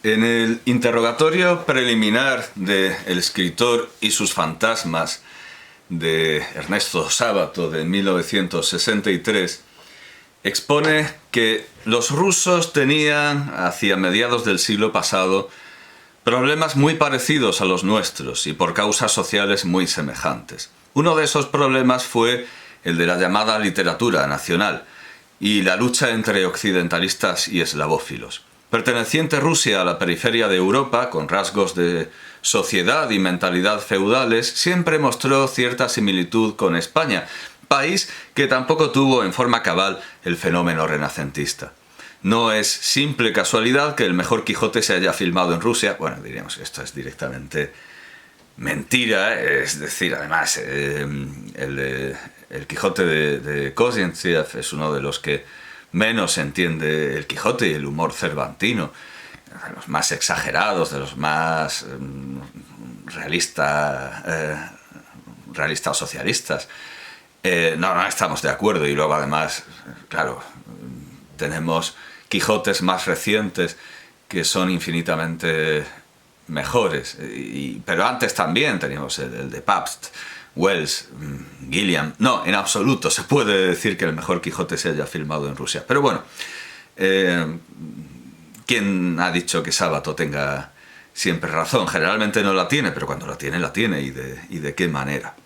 En el interrogatorio preliminar de El escritor y sus fantasmas de Ernesto Sábato de 1963, expone que los rusos tenían, hacia mediados del siglo pasado, problemas muy parecidos a los nuestros y por causas sociales muy semejantes. Uno de esos problemas fue el de la llamada literatura nacional y la lucha entre occidentalistas y eslavófilos. Perteneciente Rusia a la periferia de Europa, con rasgos de sociedad y mentalidad feudales, siempre mostró cierta similitud con España, país que tampoco tuvo en forma cabal el fenómeno renacentista. No es simple casualidad que el mejor Quijote se haya filmado en Rusia. Bueno, diríamos que esto es directamente mentira, es decir, además, el Quijote de Kozintsev es uno de los que menos entiende el Quijote y el humor cervantino, de los más exagerados, de los más realistas socialistas. No estamos de acuerdo, y luego además, claro, tenemos Quijotes más recientes que son infinitamente mejores, pero antes también teníamos el de Pabst, Wells, Gilliam. No, en absoluto se puede decir que el mejor Quijote se haya filmado en Rusia. Pero bueno, ¿quién ha dicho que Sábato tenga siempre razón? Generalmente no la tiene, pero cuando la tiene, ¿y de qué manera?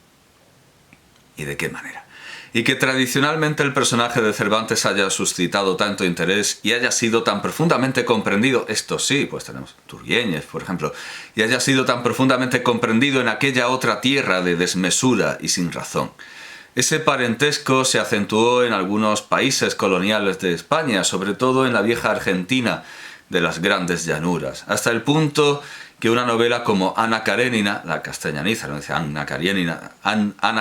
¿Y de qué manera? Y que tradicionalmente el personaje de Cervantes haya suscitado tanto interés y haya sido tan profundamente comprendido, esto sí, pues tenemos Turgéniev, por ejemplo, y haya sido tan profundamente comprendido en aquella otra tierra de desmesura y sin razón. Ese parentesco se acentuó en algunos países coloniales de España, sobre todo en la vieja Argentina de las grandes llanuras, hasta el punto que una novela como Ana Karenina, la castellaniza, no dice Ana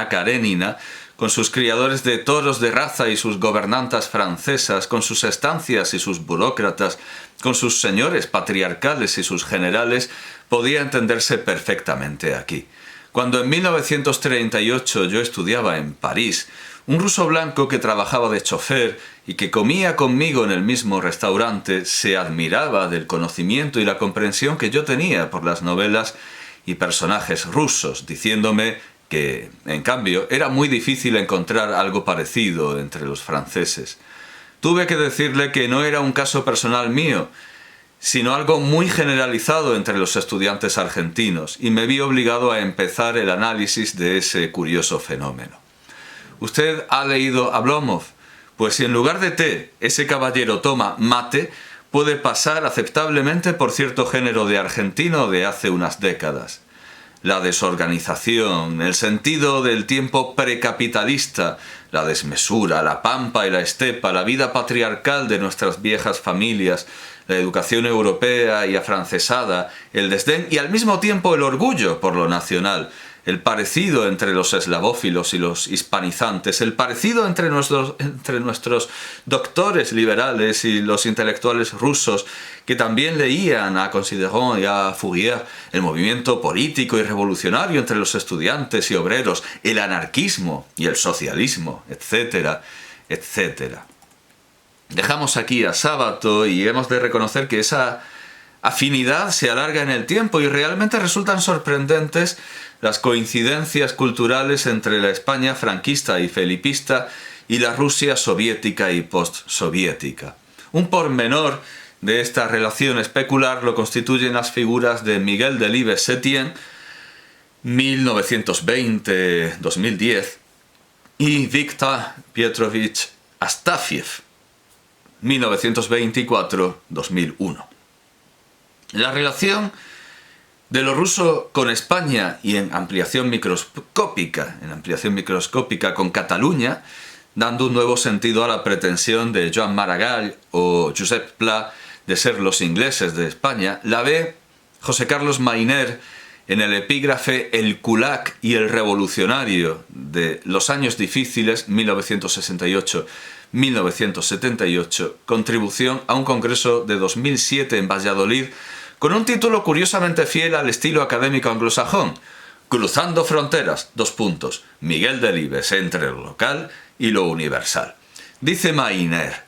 Karenina, con sus criadores de toros de raza y sus gobernantas francesas, con sus estancias y sus burócratas, con sus señores patriarcales y sus generales, podía entenderse perfectamente aquí. Cuando en 1938 yo estudiaba en París, un ruso blanco que trabajaba de chofer y que comía conmigo en el mismo restaurante se admiraba del conocimiento y la comprensión que yo tenía por las novelas y personajes rusos, diciéndome que, en cambio, era muy difícil encontrar algo parecido entre los franceses. Tuve que decirle que no era un caso personal mío, sino algo muy generalizado entre los estudiantes argentinos, y me vi obligado a empezar el análisis de ese curioso fenómeno. ¿Usted ha leído a Blomov? Pues si en lugar de té ese caballero toma mate, puede pasar aceptablemente por cierto género de argentino de hace unas décadas. La desorganización, el sentido del tiempo precapitalista, la desmesura, la pampa y la estepa, la vida patriarcal de nuestras viejas familias, la educación europea y afrancesada, el desdén y al mismo tiempo el orgullo por lo nacional, el parecido entre los eslavófilos y los hispanizantes, el parecido entre nuestros doctores liberales y los intelectuales rusos que también leían a Considerant y a Fourier, el movimiento político y revolucionario entre los estudiantes y obreros, el anarquismo y el socialismo, etcétera, etcétera. Dejamos aquí a Sábato y hemos de reconocer que esa afinidad se alarga en el tiempo y realmente resultan sorprendentes las coincidencias culturales entre la España franquista y felipista y la Rusia soviética y postsoviética. Un pormenor de esta relación especular lo constituyen las figuras de Miguel Delibes-Setien, 1920-2010, y Viktor Pietrovich Astafiev, 1924-2001. La relación de lo ruso con España y en ampliación microscópica con Cataluña, dando un nuevo sentido a la pretensión de Joan Maragall o Josep Pla de ser los ingleses de España, la ve José Carlos Mayner en el epígrafe El Kulak y el Revolucionario de Los años difíciles, 1968-1978, contribución a un congreso de 2007 en Valladolid, con un título curiosamente fiel al estilo académico anglosajón: Cruzando fronteras, Miguel Delibes entre lo local y lo universal. Dice Mayner: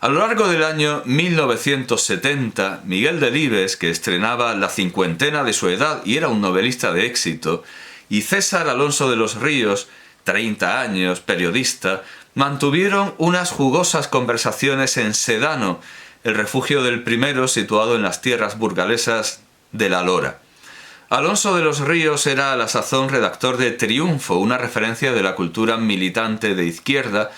A lo largo del año 1970, Miguel Delibes, que estrenaba la cincuentena de su edad y era un novelista de éxito, y César Alonso de los Ríos, 30 años, periodista, mantuvieron unas jugosas conversaciones en Sedano, el refugio del primero situado en las tierras burgalesas de La Lora. Alonso de los Ríos era a la sazón redactor de Triunfo, una referencia de la cultura militante de izquierda,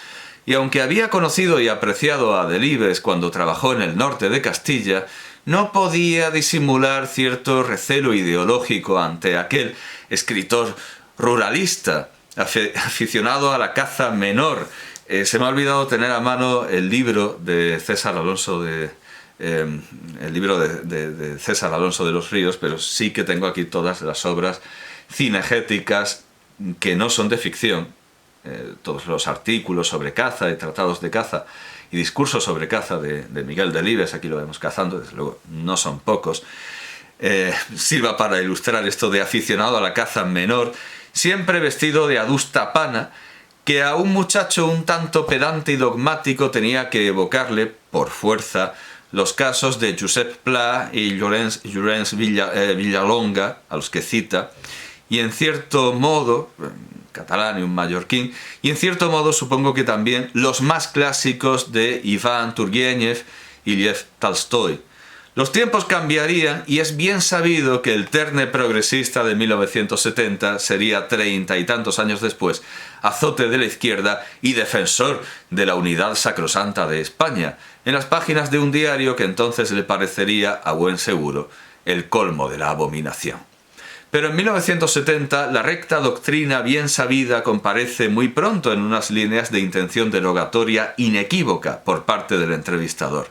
y aunque había conocido y apreciado a Delibes cuando trabajó en el norte de Castilla, no podía disimular cierto recelo ideológico ante aquel escritor ruralista, aficionado a la caza menor. Se me ha olvidado tener a mano el libro de César Alonso de César Alonso de los Ríos, pero sí que tengo aquí todas las obras cinegéticas que no son de ficción, todos los artículos sobre caza y tratados de caza y discursos sobre caza de Miguel Delibes, aquí lo vemos cazando, desde luego no son pocos, sirva para ilustrar esto de aficionado a la caza menor, siempre vestido de adusta pana, que a un muchacho un tanto pedante y dogmático tenía que evocarle, por fuerza, los casos de Josep Pla y Llorenç Villalonga, a los que cita, y en cierto modo, catalán y un mallorquín, y en cierto modo supongo que también los más clásicos de Iván Turgenev y Lev Tolstoy. Los tiempos cambiarían y es bien sabido que el terne progresista de 1970 sería 30 y tantos años después azote de la izquierda y defensor de la unidad sacrosanta de España, en las páginas de un diario que entonces le parecería, a buen seguro, el colmo de la abominación. Pero en 1970 la recta doctrina bien sabida comparece muy pronto en unas líneas de intención derogatoria inequívoca por parte del entrevistador.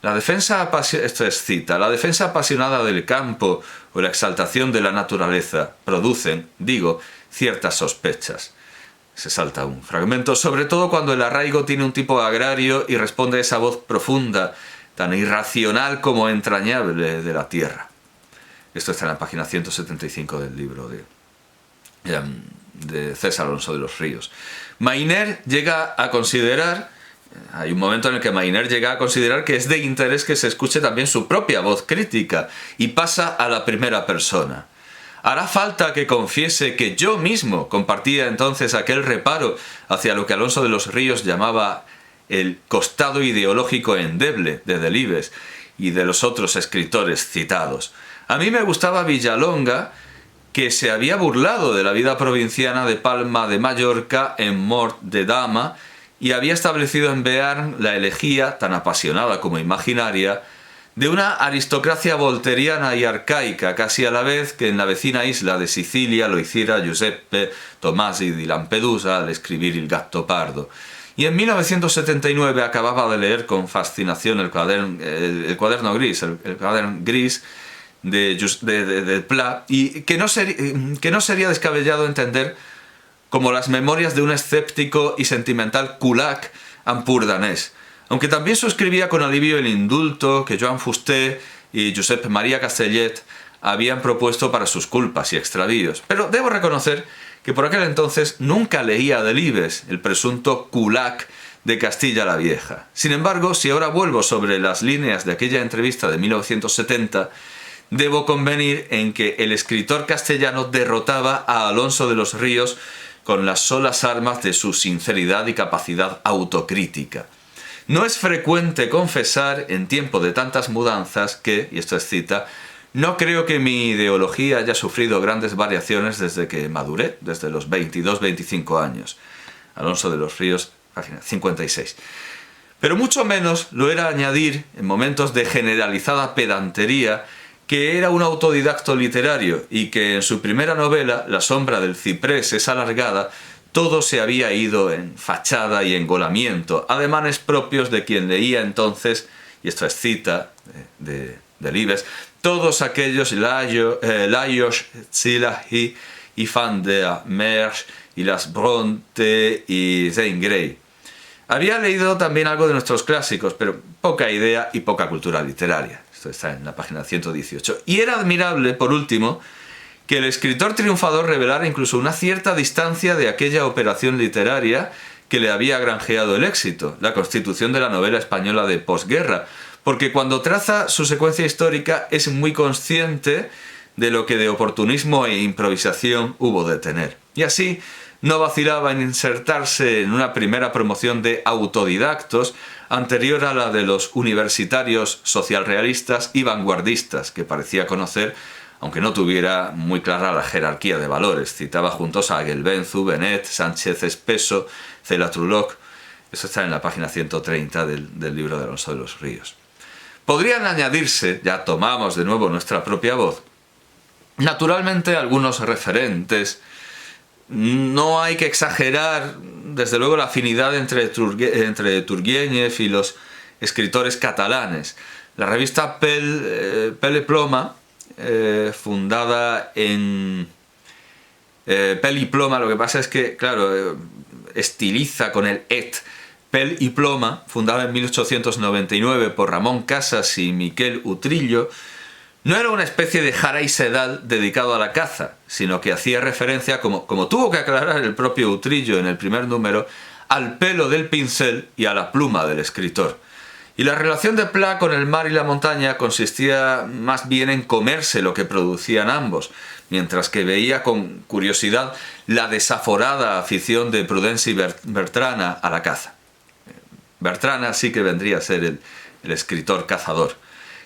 La defensa apasionada del campo o la exaltación de la naturaleza producen, digo, ciertas sospechas. Se salta un fragmento, sobre todo cuando el arraigo tiene un tipo agrario y responde a esa voz profunda, tan irracional como entrañable de la tierra. Esto está en la página 175 del libro de César Alonso de los Ríos. Mainer llega a considerar, hay un momento en el que Mainer llega a considerar que es de interés que se escuche también su propia voz crítica y pasa a la primera persona. Hará falta que confiese que yo mismo compartía entonces aquel reparo hacia lo que Alonso de los Ríos llamaba el costado ideológico endeble de Delibes y de los otros escritores citados. A mí me gustaba Villalonga, que se había burlado de la vida provinciana de Palma de Mallorca en Mort de Dama y había establecido en Bearn la elegía, tan apasionada como imaginaria, de una aristocracia volteriana y arcaica, casi a la vez que en la vecina isla de Sicilia lo hiciera Giuseppe Tomasi di Lampedusa al escribir Il Gattopardo. Y en 1979 acababa de leer con fascinación el cuaderno gris de Pla, y que no sería descabellado entender como las memorias de un escéptico y sentimental culac ampurdanés, aunque también suscribía con alivio el indulto que Joan Fuster y Josep Maria Castellet habían propuesto para sus culpas y extravíos. Pero debo reconocer que por aquel entonces nunca leía a Delibes, el presunto culac de Castilla la Vieja. Sin embargo, si ahora vuelvo sobre las líneas de aquella entrevista de 1970, debo convenir en que el escritor castellano derrotaba a Alonso de los Ríos con las solas armas de su sinceridad y capacidad autocrítica. No es frecuente confesar, en tiempo de tantas mudanzas, que, y esto es cita, no creo que mi ideología haya sufrido grandes variaciones desde que maduré, desde los 22-25 años. Alonso de los Ríos, página 56. Pero mucho menos lo era añadir, en momentos de generalizada pedantería, que era un autodidacto literario y que en su primera novela, La sombra del ciprés es alargada, todo se había ido en fachada y engolamiento, ademanes propios de quien leía entonces, y esto es cita de Delibes, todos aquellos Lajos Zilahi y Van der Merch y las Bronte y Jane Grey. Había leído también algo de nuestros clásicos, pero poca idea y poca cultura literaria. Esto está en la página 118. Y era admirable, por último, que el escritor triunfador revelara incluso una cierta distancia de aquella operación literaria que le había granjeado el éxito, la constitución de la novela española de posguerra, porque cuando traza su secuencia histórica es muy consciente de lo que de oportunismo e improvisación hubo de tener. Y así no vacilaba en insertarse en una primera promoción de autodidactos anterior a la de los universitarios socialrealistas y vanguardistas que parecía conocer, aunque no tuviera muy clara la jerarquía de valores. Citaba juntos a Gelbenzu, Benet, Sánchez Espeso, Cela Truloc. Eso está en la página 130 del libro de Alonso de los Ríos. Podrían añadirse, ya tomamos de nuevo nuestra propia voz, naturalmente algunos referentes. No hay que exagerar, desde luego, la afinidad entre Turguéñez y los escritores catalanes. La revista Pel i Ploma, fundada en Pel i Ploma, lo que pasa es que, claro, estiliza con el et. Pel i Ploma, fundada en 1899 por Ramón Casas y Miquel Utrillo, no era una especie de jara y sedal dedicado a la caza, sino que hacía referencia, como tuvo que aclarar el propio Utrillo en el primer número, al pelo del pincel y a la pluma del escritor. Y la relación de Pla con el mar y la montaña consistía más bien en comerse lo que producían ambos, mientras que veía con curiosidad la desaforada afición de Prudenci y Bertrana a la caza. Bertrana sí que vendría a ser el escritor cazador.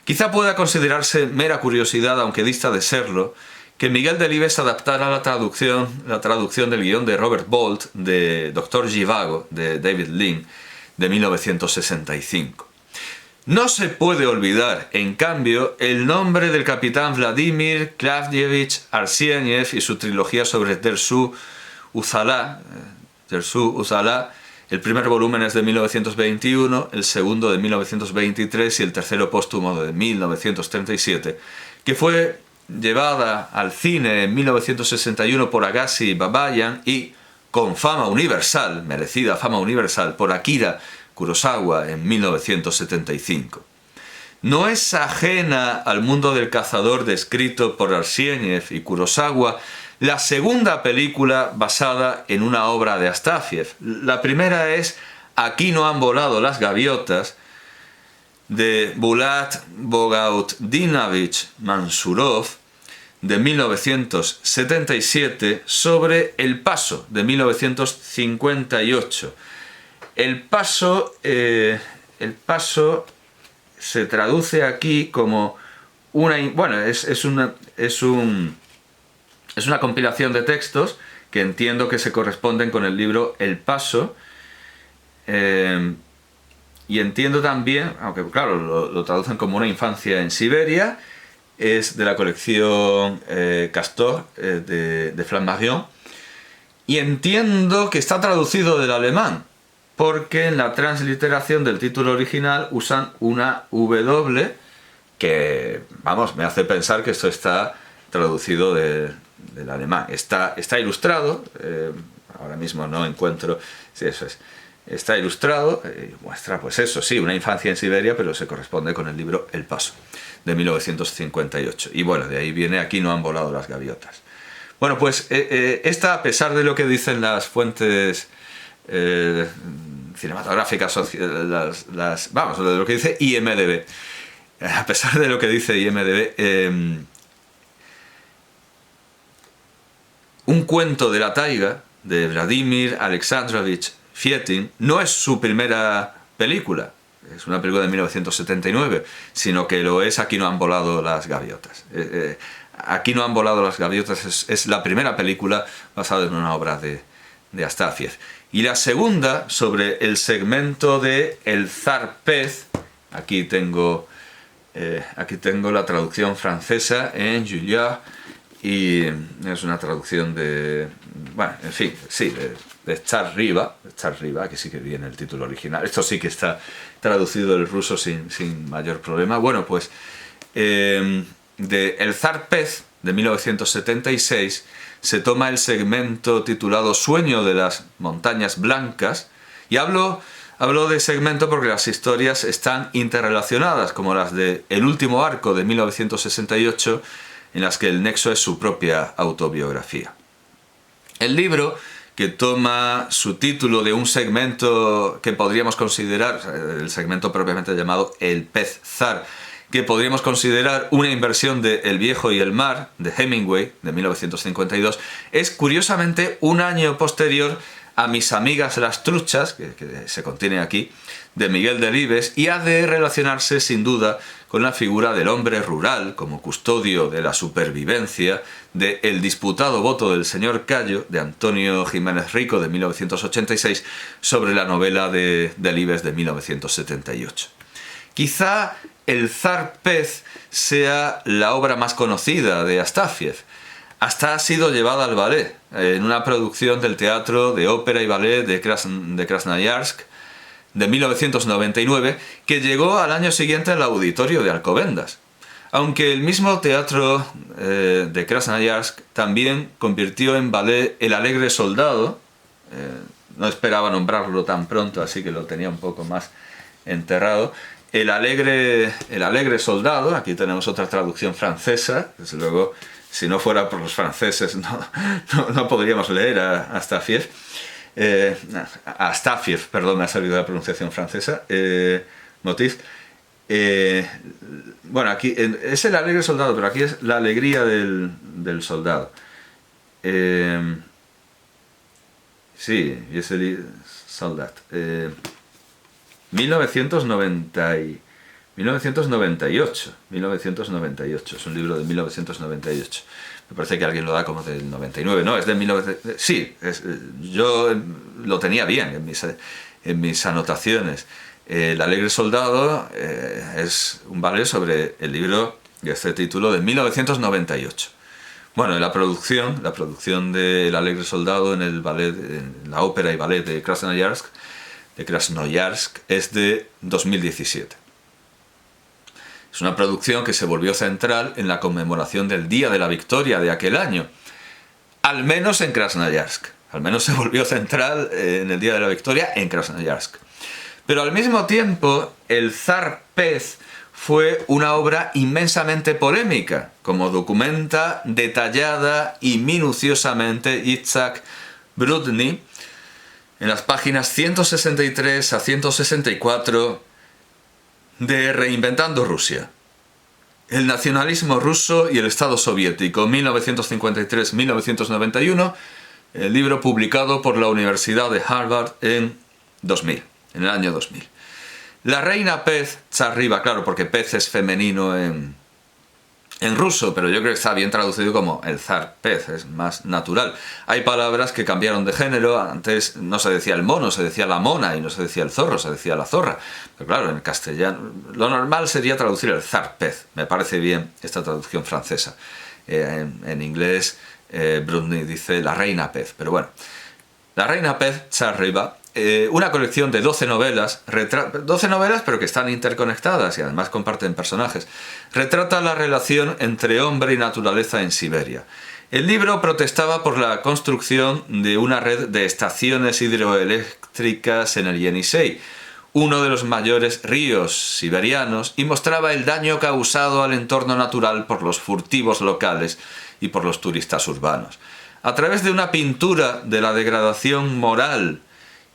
Quizá pueda considerarse mera curiosidad, aunque dista de serlo, que Miguel Delibes adaptara la traducción del guión de Robert Bolt de Doctor Zhivago, de David Lean, de 1965. No se puede olvidar, en cambio, el nombre del capitán Vladimir Klavdievich Arsieniev y su trilogía sobre Dersu Uzala. El primer volumen es de 1921, el segundo de 1923 y el tercero póstumo de 1937, que fue llevada al cine en 1961 por Agassi y Babayan y con fama universal, merecida fama universal, por Akira Kurosawa en 1975. No es ajena al mundo del cazador descrito por Arsieniev y Kurosawa la segunda película basada en una obra de Astafiev. La primera es Aquí no han volado las gaviotas, de Bulat Bogautdinovich Mansurov, de 1977, sobre El Paso, de 1958. El Paso se traduce aquí como una... Bueno, es una compilación de textos que entiendo que se corresponden con el libro El Paso. Y entiendo también, aunque claro, lo traducen como Una infancia en Siberia, es de la colección Castor de Flammarion. Y entiendo que está traducido del alemán, porque en la transliteración del título original usan una W que, vamos, me hace pensar que esto está traducido del alemán. Está ilustrado, ahora mismo no encuentro, sí, eso es, está ilustrado, muestra pues eso, sí, una infancia en Siberia, pero se corresponde con el libro El Paso, de 1958. Y bueno, de ahí viene Aquí no han volado las gaviotas. Bueno, pues esta, a pesar de lo que dicen las fuentes cinematográficas, vamos, de lo que dice IMDb, a pesar de lo que dice IMDb, Un cuento de la taiga, de Vladimir Alexandrovich Fietin, no es su primera película, es una película de 1979, sino que lo es Aquí no han volado las gaviotas. Aquí no han volado las gaviotas es la primera película basada en una obra de Astafiev. Y la segunda, sobre el segmento de El zar pez, aquí tengo la traducción francesa en Julliard, y es una traducción de, bueno, en fin, sí, de Charles Riva, que sí que viene el título original. Esto sí que está traducido del ruso sin mayor problema. Bueno, pues de El zar pez, de 1976, se toma el segmento titulado Sueño de las montañas blancas, y hablo de segmento porque las historias están interrelacionadas, como las de El último arco, de 1968, en las que el nexo es su propia autobiografía. El libro, que toma su título de un segmento que podríamos considerar, el segmento propiamente llamado El pez zar, que podríamos considerar una inversión de El viejo y el mar, de Hemingway, de 1952, es curiosamente un año posterior a Mis amigas las truchas, que se contiene aquí, de Miguel Delibes, y ha de relacionarse sin duda con la figura del hombre rural como custodio de la supervivencia, de El disputado voto del señor Cayo, de Antonio Jiménez Rico, de 1986, sobre la novela de Delibes de 1978. Quizá El zar pez sea la obra más conocida de Astafiev. Hasta ha sido llevada al ballet, en una producción del Teatro de Ópera y Ballet de Krasnoyarsk, de 1999, que llegó al año siguiente al Auditorio de Alcobendas. Aunque el mismo teatro de Krasnoyarsk también convirtió en ballet El alegre soldado, no esperaba nombrarlo tan pronto, así que lo tenía un poco más enterrado. El alegre soldado, aquí tenemos otra traducción francesa, desde luego, si no fuera por los franceses no podríamos leer a Astafiev. Astafiev, perdón, me ha salido la pronunciación francesa. Motif. Bueno, aquí es el alegre soldado, pero aquí es la alegría del soldado. Sí, es el soldat. 1998, es un libro de 1998. Me parece que alguien lo da como del 99, ¿no? Es de 1900. Sí, yo lo tenía bien en mis anotaciones. El alegre soldado es un ballet sobre el libro de este título de 1998. Bueno, la producción de El alegre soldado en el ballet, en la ópera y ballet de Krasnoyarsk es de 2017. Es una producción que se volvió central en la conmemoración del Día de la Victoria de aquel año, al menos en Krasnoyarsk. Al menos se volvió central en el Día de la Victoria en Krasnoyarsk. Pero al mismo tiempo, El zar pez fue una obra inmensamente polémica, como documenta detallada y minuciosamente Yitzhak Brudny en las páginas 163 a 164 de Reinventando Rusia. El nacionalismo ruso y el Estado soviético, 1953-1991, el libro publicado por la Universidad de Harvard en el año 2000. La reina pez, Tsarriba, claro, porque pez es femenino en ruso, pero yo creo que está bien traducido como el zar pez, es más natural. Hay palabras que cambiaron de género, antes no se decía el mono, se decía la mona, y no se decía el zorro, se decía la zorra. Pero claro, en castellano, lo normal sería traducir el zar pez. Me parece bien esta traducción francesa. En inglés, Brudny dice la reina pez, pero bueno. La reina pez, Tsarriba, una colección de 12 novelas, 12 novelas pero que están interconectadas y además comparten personajes, retrata la relación entre hombre y naturaleza en Siberia. El libro protestaba por la construcción de una red de estaciones hidroeléctricas en el Yenisei, uno de los mayores ríos siberianos, y mostraba el daño causado al entorno natural por los furtivos locales y por los turistas urbanos. A través de una pintura de la degradación moral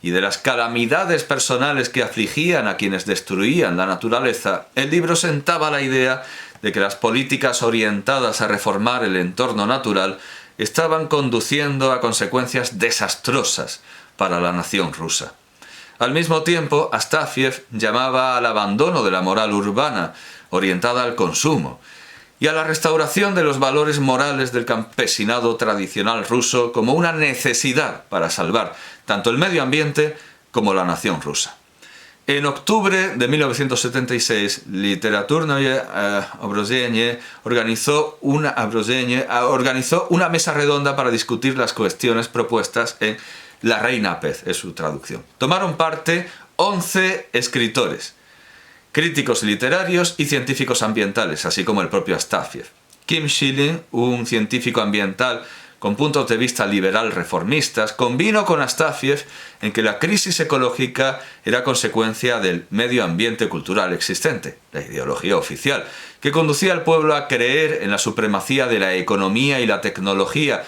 y de las calamidades personales que afligían a quienes destruían la naturaleza, el libro sentaba la idea de que las políticas orientadas a reformar el entorno natural estaban conduciendo a consecuencias desastrosas para la nación rusa. Al mismo tiempo, Astafiev llamaba al abandono de la moral urbana, orientada al consumo, y a la restauración de los valores morales del campesinado tradicional ruso como una necesidad para salvar tanto el medio ambiente como la nación rusa. En octubre de 1976, Literaturnoye Obrozenye organizó una mesa redonda para discutir las cuestiones propuestas en La reina pez, es su traducción. Tomaron parte 11 escritores, críticos literarios y científicos ambientales, así como el propio Astafiev. Kim Schilling, un científico ambiental con puntos de vista liberal reformistas, convino con Astafiev en que la crisis ecológica era consecuencia del medio ambiente cultural existente, la ideología oficial, que conducía al pueblo a creer en la supremacía de la economía y la tecnología,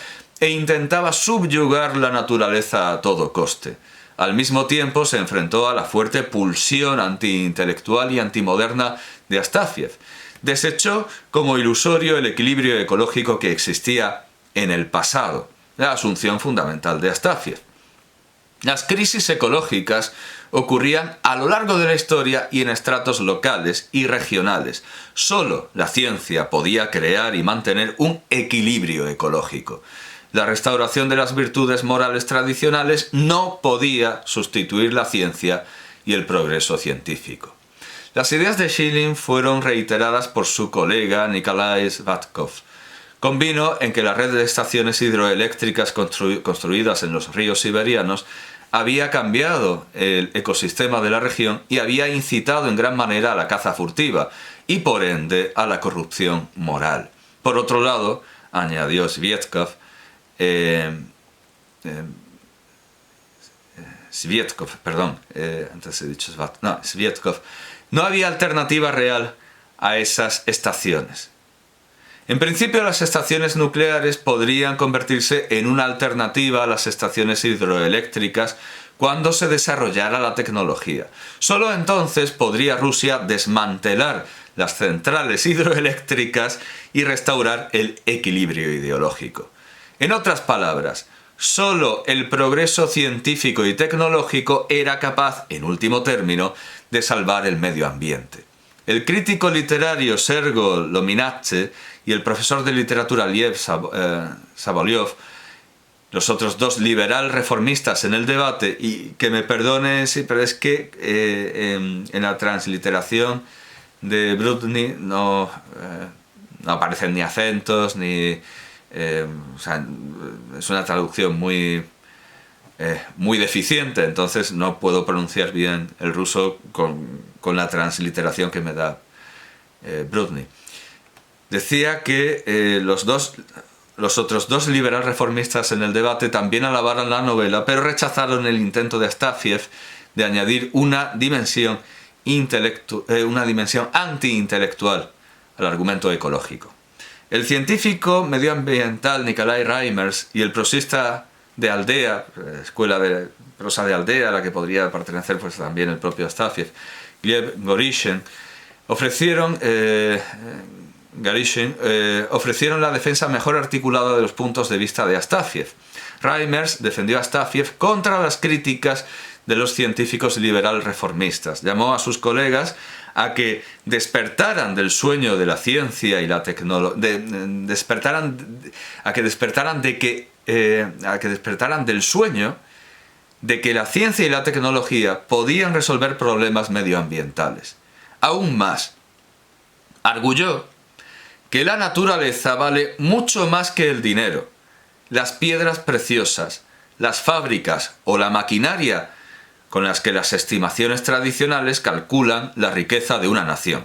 e intentaba subyugar la naturaleza a todo coste. Al mismo tiempo se enfrentó a la fuerte pulsión antiintelectual y antimoderna de Astafiev. Desechó como ilusorio el equilibrio ecológico que existía en el pasado, la asunción fundamental de Astafiev. Las crisis ecológicas ocurrían a lo largo de la historia y en estratos locales y regionales. Solo la ciencia podía crear y mantener un equilibrio ecológico. La restauración de las virtudes morales tradicionales no podía sustituir la ciencia y el progreso científico. Las ideas de Schilling fueron reiteradas por su colega Nikolai Svatkov. Convino en que la red de estaciones hidroeléctricas construidas en los ríos siberianos había cambiado el ecosistema de la región y había incitado en gran manera a la caza furtiva y por ende a la corrupción moral. Por otro lado, añadió Sviatkov, Sviatkov, no había alternativa real a esas estaciones. En principio, las estaciones nucleares podrían convertirse en una alternativa a las estaciones hidroeléctricas cuando se desarrollara la tecnología. Solo entonces podría Rusia desmantelar las centrales hidroeléctricas y restaurar el equilibrio ideológico. En otras palabras, solo el progreso científico y tecnológico era capaz, en último término, de salvar el medio ambiente. El crítico literario Sergo Lominache y el profesor de literatura Liev Sabolyov, los otros dos liberal reformistas en el debate, y que me perdone, sí, pero es que en la transliteración de Brudny no aparecen ni acentos, ni... o sea, es una traducción muy deficiente, entonces no puedo pronunciar bien el ruso con la transliteración que me da Brudny. Decía que los otros dos liberal reformistas en el debate también alabaron la novela, pero rechazaron el intento de Astafiev de añadir una dimensión antiintelectual al argumento ecológico. El científico medioambiental Nikolai Reimers y el prosista de Aldea, escuela de prosa de Aldea, a la que podría pertenecer pues también el propio Astafiev, Gleb Gorishin, ofrecieron la defensa mejor articulada de los puntos de vista de Astafiev. Reimers defendió a Astafiev contra las críticas de los científicos liberal reformistas. Llamó a sus colegas a que despertaran del sueño de la ciencia y la tecnología, a que despertaran del sueño de que la ciencia y la tecnología podían resolver problemas medioambientales. Aún más, arguyó que la naturaleza vale mucho más que el dinero, las piedras preciosas, las fábricas o la maquinaria con las que las estimaciones tradicionales calculan la riqueza de una nación.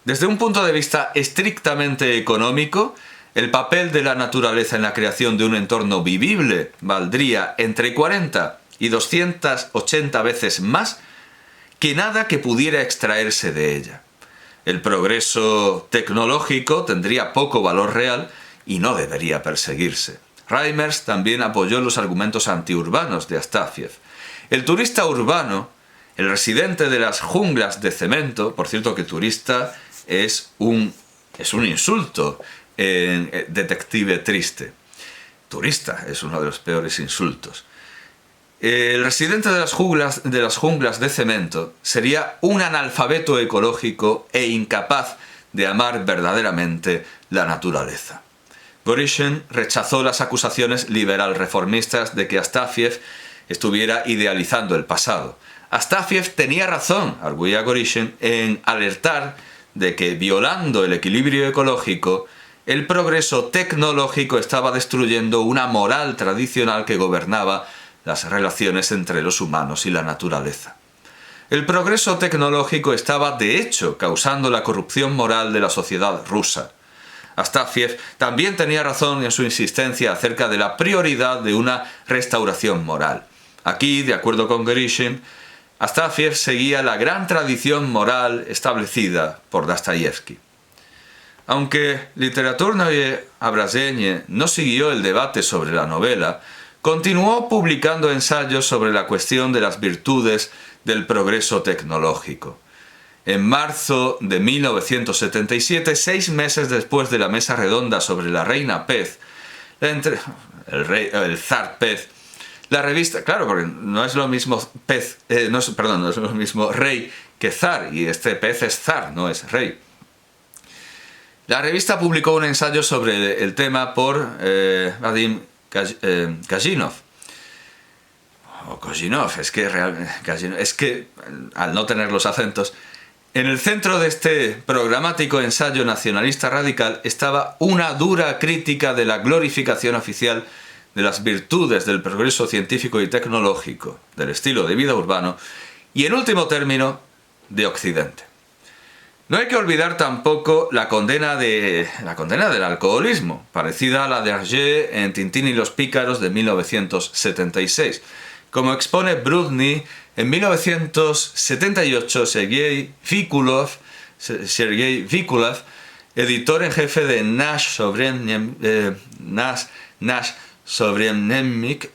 Desde un punto de vista estrictamente económico, el papel de la naturaleza en la creación de un entorno vivible valdría entre 40 y 280 veces más que nada que pudiera extraerse de ella. El progreso tecnológico tendría poco valor real y no debería perseguirse. Reimers también apoyó los argumentos antiurbanos de Astafiev. El turista urbano, el residente de las junglas de cemento, por cierto que turista es un insulto en Detective Triste. Turista es uno de los peores insultos. El residente de las junglas de cemento sería un analfabeto ecológico e incapaz de amar verdaderamente la naturaleza. Gorishin rechazó las acusaciones liberal reformistas de que Astafiev estuviera idealizando el pasado. Astafiev tenía razón, arguía Gorishin, en alertar de que, violando el equilibrio ecológico, el progreso tecnológico estaba destruyendo una moral tradicional que gobernaba las relaciones entre los humanos y la naturaleza. El progreso tecnológico estaba, de hecho, causando la corrupción moral de la sociedad rusa. Astafiev también tenía razón en su insistencia acerca de la prioridad de una restauración moral. Aquí, de acuerdo con Gorishin, Astafiev seguía la gran tradición moral establecida por Dostoyevsky. Aunque Literaturnoye Abraseñe no siguió el debate sobre la novela, continuó publicando ensayos sobre la cuestión de las virtudes del progreso tecnológico. En marzo de 1977, 6 meses después de la mesa redonda sobre la reina pez, el zar pez, la revista, claro, porque no es lo mismo pez, no es lo mismo rey que zar, y este pez es zar, no es rey. La revista publicó un ensayo sobre el tema por Vadim Kajinov. O Kojinov, es que al no tener los acentos, en el centro de este programático ensayo nacionalista radical estaba una dura crítica de la glorificación oficial de las virtudes del progreso científico y tecnológico, del estilo de vida urbano y, en último término, de Occidente. No hay que olvidar tampoco la condena del alcoholismo, parecida a la de Hergé en Tintín y los pícaros de 1976. Como expone Brudny, en 1978 Sergei Vikulov, editor en jefe de Nash Sovremennik,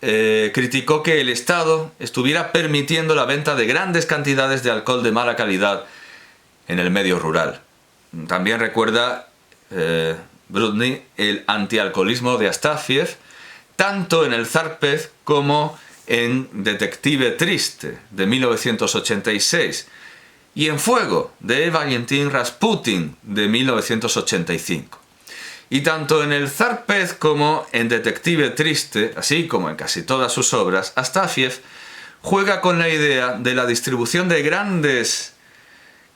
criticó que el Estado estuviera permitiendo la venta de grandes cantidades de alcohol de mala calidad en el medio rural. También recuerda Brudny el antialcoholismo de Astafiev, tanto en El zar pez como en Detective Triste, de 1986, y en Fuego, de Valentín Rasputin, de 1985. Y tanto en El zar pez como en Detective Triste, así como en casi todas sus obras, Astafiev juega con la idea de la distribución de grandes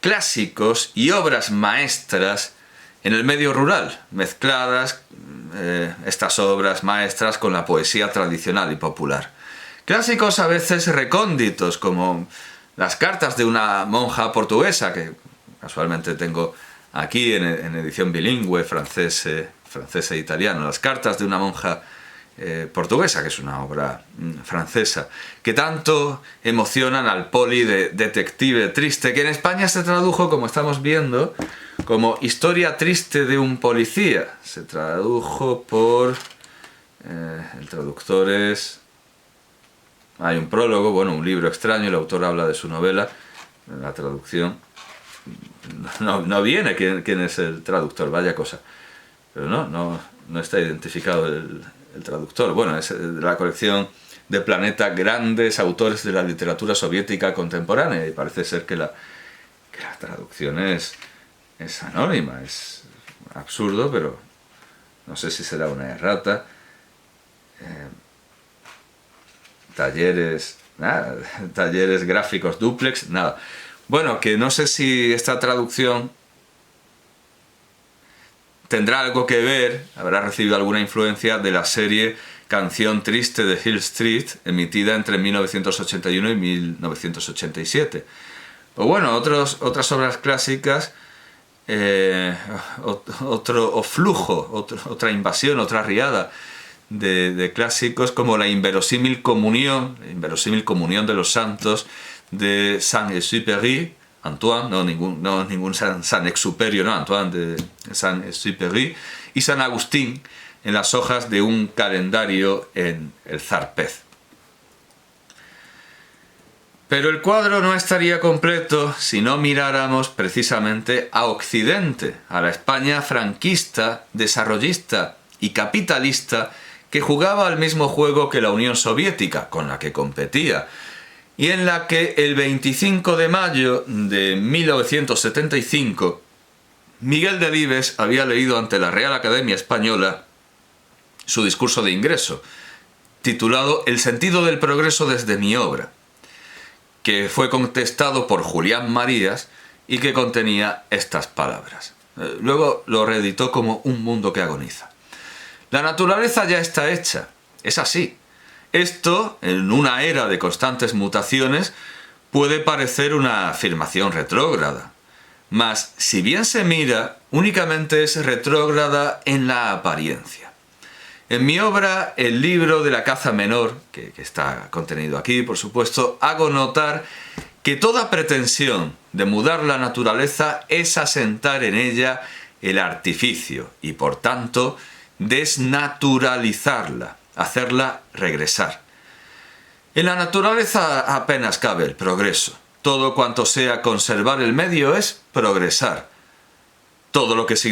clásicos y obras maestras en el medio rural, mezcladas estas obras maestras con la poesía tradicional y popular. Clásicos a veces recónditos, como las cartas de una monja portuguesa, que casualmente tengo aquí en edición bilingüe, francés e italiano, las cartas de una monja portuguesa, que es una obra francesa, que tanto emocionan al poli de Detective Triste, que en España se tradujo, como estamos viendo, como Historia triste de un policía. Se tradujo por... el traductor es... Hay un prólogo, bueno, un libro extraño, el autor habla de su novela, la traducción... No viene quién es el traductor, vaya cosa. Pero no está identificado el traductor. Bueno, es de la colección de Planeta, grandes autores de la literatura soviética contemporánea, y parece ser que la traducción es anónima. Es absurdo, pero no sé si será una errata. Talleres gráficos dúplex, nada. Bueno, que no sé si esta traducción tendrá algo que ver, habrá recibido alguna influencia de la serie Canción Triste de Hill Street, emitida entre 1981 y 1987. O bueno, otras obras clásicas, otra invasión, otra riada de clásicos como la inverosímil comunión de los santos de Saint-Exupéry, Antoine, no ningún Saint-Exupéry, no, Antoine de Saint-Exupéry, y San Agustín en las hojas de un calendario en El zar pez. Pero el cuadro no estaría completo si no miráramos precisamente a Occidente, a la España franquista, desarrollista y capitalista, que jugaba al mismo juego que la Unión Soviética, con la que competía, y en la que el 25 de mayo de 1975 Miguel Delibes había leído ante la Real Academia Española su discurso de ingreso, titulado El sentido del progreso desde mi obra, que fue contestado por Julián Marías y que contenía estas palabras. Luego lo reeditó como Un mundo que agoniza. La naturaleza ya está hecha, es así. Esto, en una era de constantes mutaciones, puede parecer una afirmación retrógrada, mas si bien se mira, únicamente es retrógrada en la apariencia. En mi obra, El libro de la caza menor, que está contenido aquí, por supuesto, hago notar que toda pretensión de mudar la naturaleza es asentar en ella el artificio y, por tanto, desnaturalizarla, hacerla regresar. En la naturaleza apenas cabe el progreso. Todo cuanto sea conservar el medio es progresar. Todo lo que significa